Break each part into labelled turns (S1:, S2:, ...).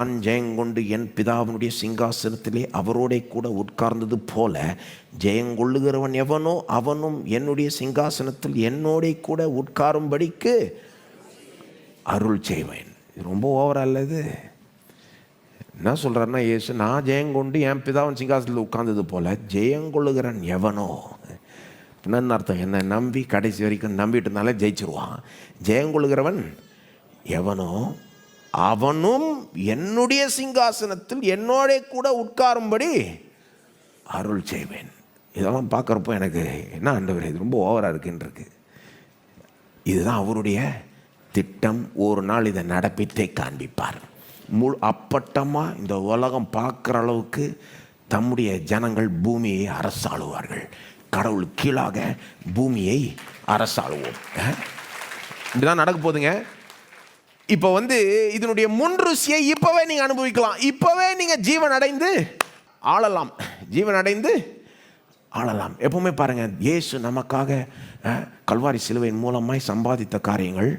S1: நான் ஜெயங்கொண்டு என் பிதாவினுடைய சிங்காசனத்திலே அவரோட கூட உட்கார்ந்தது போல ஜெயங்கொள்ளுகிறவன் எவனோ அவனும் என்னுடைய சிங்காசனத்தில் என்னோட கூட உட்காரும்படிக்கு அருள் செய்வேன். இது ரொம்ப ஓவரா இல்லது? என்ன சொல்றாருன்னா, இயேசு நான் ஜெயங்கொண்டு என் பிதாவின் சிங்காசனத்தில் உட்கார்ந்தது போல ஜெயங்கொள்ளுகிறவன் எவனோ, என்னன்னு அர்த்தம்? என்னை நம்பி கடைசி வரைக்கும் நம்பிட்டு இருந்தாலே ஜெயிச்சிருவான். ஜெயங்கொள்ளுகிறவன் எவனோ அவனும் என்னுடைய சிங்காசனத்தில் என்னோட கூட உட்காரும்படி அருள் செய்வேன். இதெல்லாம் பார்க்குறப்போ எனக்கு என்ன ஆண்டவரே, இது ரொம்ப ஓவராக இருக்குன்றிருக்கு. இதுதான் அவருடைய திட்டம். ஒரு நாள் இதை நடப்பித்தே காண்பிப்பார். அப்பட்டமாக இந்த உலகம் பார்க்குற அளவுக்கு தம்முடைய ஜனங்கள் பூமியை அரசாளுவார்கள். கடவுள் கீழாக பூமியை அரசாளுவோம். இப்படிதான் நடக்க போதுங்க. இப்போ இதனுடைய முன் ருசியை இப்போவே நீங்கள் அனுபவிக்கலாம். இப்போவே நீங்கள் ஜீவன் அடைந்து ஆளலாம். ஜீவன் அடைந்து ஆளலாம். எப்பவுமே பாருங்கள், இயேசு நமக்காக கல்வாரி சிலுவையின் மூலமாய் சம்பாதித்த காரியங்கள்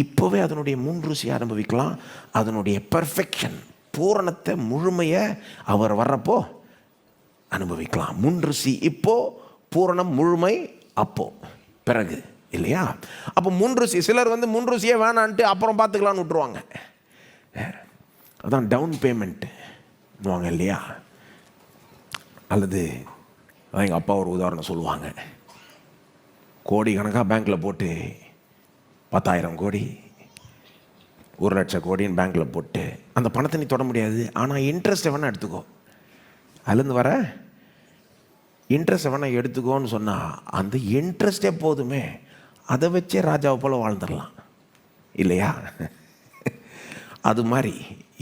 S1: இப்போவே அதனுடைய முன் ருசியை அனுபவிக்கலாம். அதனுடைய பெர்ஃபெக்ஷன், பூரணத்தை, முழுமையை அவர் வர்றப்போ அனுபவிக்கலாம். முன் ருசி இப்போ, பூரணம் முழுமை அப்போ, பிறகு இல்லையா? அப்போ முன்ருசி, சிலர் முன்ருசியே வேணான்ட்டு அப்புறம் பார்த்துக்கலான்னு விட்டுருவாங்க. அதான் டவுன் பேமெண்ட்டுவாங்க இல்லையா? அல்லது அதான் எங்கள் அப்பா ஒரு உதாரணம் சொல்லுவாங்க. கோடி கணக்காக பேங்க்கில் போட்டு 10,000 கோடி 1,00,000 கோடின்னு பேங்க்கில் போட்டு அந்த பணத்தை நீ தொட முடியாது. ஆனால் இன்ட்ரெஸ்ட்டை வேணால் எடுத்துக்கோ, அதுலேருந்து வர இன்ட்ரெஸ்ட்டை வேணால் எடுத்துக்கோன்னு சொன்னால் அந்த இன்ட்ரெஸ்டே போதுமே, அதை வச்சே ராஜாவை போல் வாழ்ந்துடலாம் இல்லையா? அது மாதிரி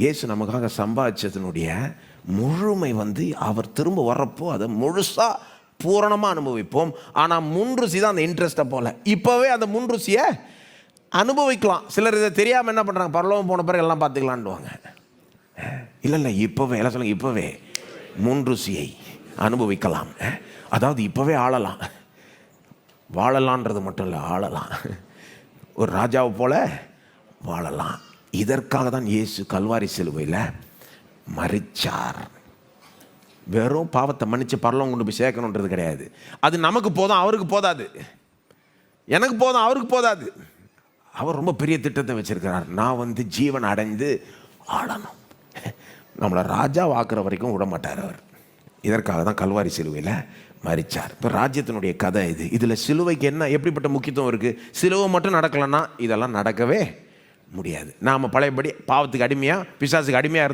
S1: இயேசு நமக்காக சம்பாதிச்சதனுடைய முழுமை அவர் திரும்ப வர்றப்போ அதை முழுசாக பூரணமாக அனுபவிப்போம். ஆனால் முன்ருசி தான் அந்த இன்ட்ரெஸ்ட்டை போல். இப்போவே அந்த முன்ருசியை அனுபவிக்கலாம். சிலர் இதை தெரியாமல் என்ன பண்ணுறாங்க, பரலோகம் போன பிறகு எல்லாம் பார்த்துக்கலான்டுவாங்க. இல்லை இப்போவே எல்லாம் சொல்லுங்க, இப்போவே முன்ருசியை அனுபவிக்கலாம். அதாவது இப்போவே ஆளலாம். வாழலான்றது மட்டும் இல்லை, ஆளலாம். ஒரு ராஜாவை போல வாழலாம். இதற்காக தான் இயேசு கல்வாரி சிலுவையில் மரிச்சார். வெறும் பாவத்தை மன்னித்து பரலோகம் கொண்டு போய் சேர்க்கணுன்றது கிடையாது. அது நமக்கு போதும், அவருக்கு போதாது. எனக்கு போதும், அவருக்கு போதாது. அவர் ரொம்ப பெரிய திட்டத்தை வச்சிருக்கிறார். நான் ஜீவன் அடைந்து ஆளணும். நம்மளை ராஜா வாக்குற வரைக்கும் விட மாட்டார் அவர். இதற்காக தான் கல்வாரி சிலுவையில் மரிச்சார். இப்போ ராஜ்யத்தினுடைய கதை இது. இதில் சிலுவைக்கு என்ன எப்படிப்பட்ட முக்கியத்துவம் இருக்குது? சிலுவை மட்டும் நடக்கலைன்னா இதெல்லாம் நடக்கவே முடியாது. நாம் பழையபடி பாவத்துக்கு அடிமையாக, பிசாசுக்கு அடிமையாக